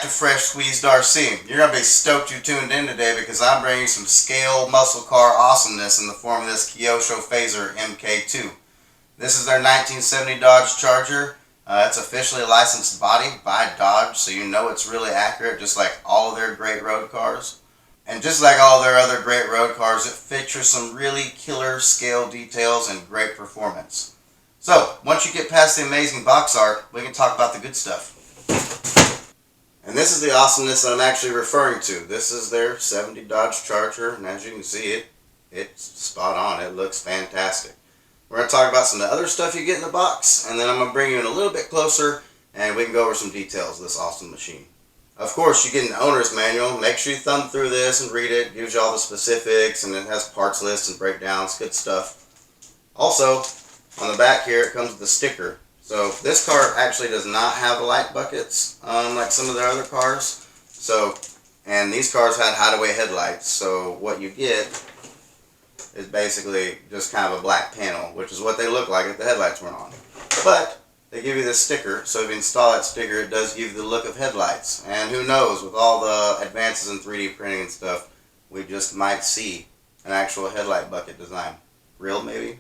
to Fresh Squeezed RC. You're going to be stoked you tuned in today because I'm bringing you some scale muscle car awesomeness in the form of this Kyosho Fazer Mk2. This is their 1970 Dodge Charger. It's officially a licensed body by Dodge, so you know it's really accurate, just like all of their great road cars. And just like all their other great road cars, it features some really killer scale details and great performance. So, once you get past the amazing box art, we can talk about the good stuff. And this is the awesomeness that I'm actually referring to. This is their 70 Dodge Charger, and as you can see, it's spot on. It looks fantastic. We're going to talk about some of the other stuff you get in the box, and then I'm going to bring you in a little bit closer, and we can go over some details of this awesome machine. Of course, you get an owner's manual. Make sure you thumb through this and read it. It gives you all the specifics, and it has parts lists and breakdowns. Good stuff. Also, on the back here, it comes with a sticker. So this car actually does not have light buckets like some of their other cars. And these cars had hideaway headlights. So what you get is basically just kind of a black panel, which is what they look like if the headlights weren't on. But they give you this sticker, so if you install that sticker, it does give you the look of headlights. And who knows, with all the advances in 3D printing and stuff, we just might see an actual headlight bucket design. Real, maybe?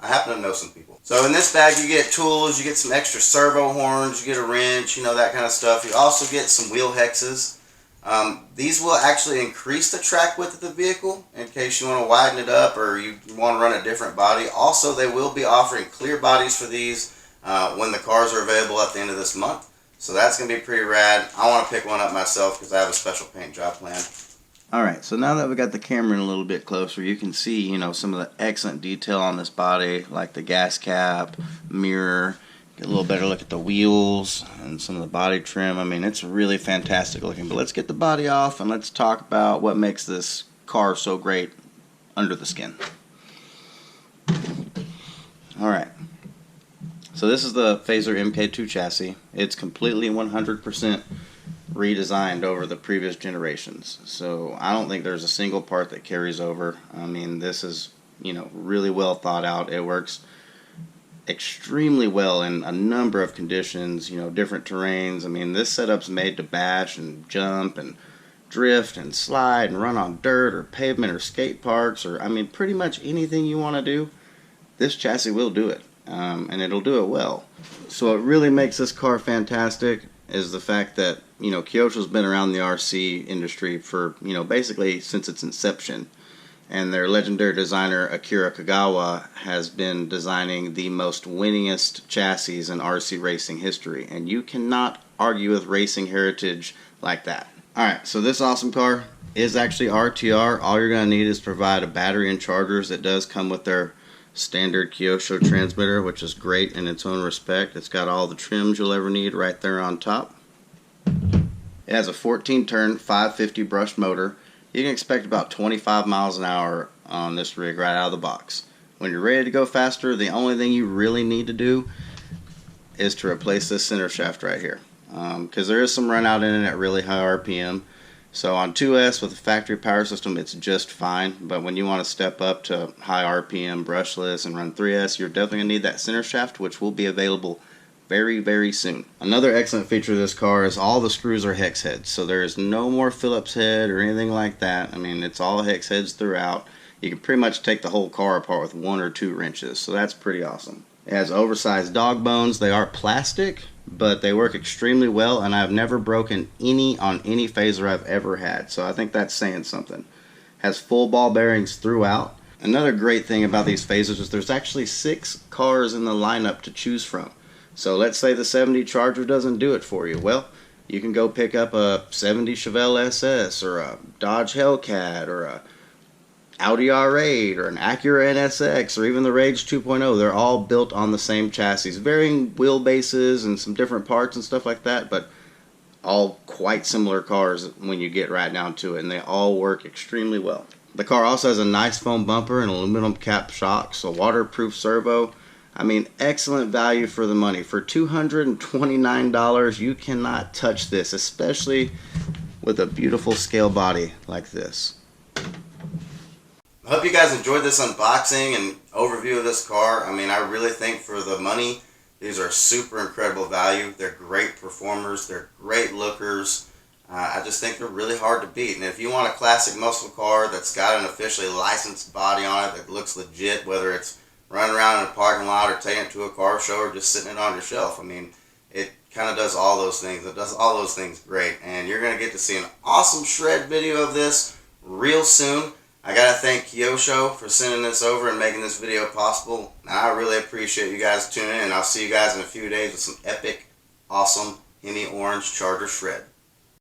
I happen to know some people. So in this bag, you get tools, you get some extra servo horns, you get a wrench, you know, that kind of stuff. You also get some wheel hexes. These will actually increase the track width of the vehicle in case you want to widen it up or you want to run a different body. Also, they will be offering clear bodies for these when the cars are available at the end of this month. So that's going to be pretty rad. I want to pick one up myself because I have a special paint job planned. Alright, so now that we got the camera in a little bit closer, you can see, you know, some of the excellent detail on this body, like the gas cap, mirror, get a little better look at the wheels and some of the body trim. I mean, it's really fantastic looking. But let's get the body off and let's talk about what makes this car so great under the skin. Alright. So this is the Fazer MK2 chassis. It's completely 100% redesigned over the previous generations. So I don't think there's a single part that carries over. I mean, this is, you know, really well thought out. It works extremely well in a number of conditions, you know, different terrains. I mean, this setup's made to bash and jump and drift and slide and run on dirt or pavement or skate parks or, I mean, pretty much anything you want to do, this chassis will do it. And it'll do it well. So what really makes this car fantastic is the fact that, you know, Kyosho's been around the RC industry for, you know, basically since its inception. And their legendary designer Akira Kagawa has been designing the most winningest chassis in RC racing history. And you cannot argue with racing heritage like that. Alright, so this awesome car is actually RTR. All you're going to need is provide a battery and chargers. It does come with their standard Kyosho transmitter, which is great in its own respect. It's got all the trims you'll ever need right there on top. It has a 14-turn 550 brushed motor. You can expect about 25 miles an hour on this rig right out of the box. When you're ready to go faster, the only thing you really need to do is to replace this center shaft right here, because there is some run out in it at really high RPM. So on 2S with a factory power system, it's just fine. But when you want to step up to high RPM brushless and run 3S, you're definitely going to need that center shaft, which will be available very, very soon. Another excellent feature of this car is all the screws are hex heads. So there is no more Phillips head or anything like that. I mean, it's all hex heads throughout. You can pretty much take the whole car apart with 1 or 2 wrenches. So that's pretty awesome. It has oversized dog bones. They are plastic, but they work extremely well, and I've never broken any on any Fazer I've ever had, so I think that's saying something. Has full ball bearings throughout. Another great thing about these Fazers is there's actually 6 cars in the lineup to choose from. So let's say the 70 Charger doesn't do it for you. Well, you can go pick up a 70 Chevelle SS or a Dodge Hellcat or a Audi R8 or an Acura NSX or even the Rage 2.0. They're all built on the same chassis, varying wheelbases and some different parts and stuff like that, but all quite similar cars when you get right down to it, and they all work extremely well. The car also has a nice foam bumper and aluminum cap shocks, a waterproof servo. I mean, excellent value for the money. For $229, you cannot touch this, especially with a beautiful scale body like this. I hope you guys enjoyed this unboxing and overview of this car. I mean, I really think for the money These are super incredible value. They're great performers. They're great lookers. I just think they're really hard to beat. And if you want a classic muscle car that's got an officially licensed body on it that looks legit, whether it's running around in a parking lot or taking it to a car show or just sitting it on your shelf, I mean, it kind of does all those things. It does all those things great. And you're going to get to see an awesome shred video of this real soon. I got to thank Kyosho for sending this over and making this video possible. And I really appreciate you guys tuning in. And I'll see you guys in a few days with some epic, awesome Hemi Orange Charger shred.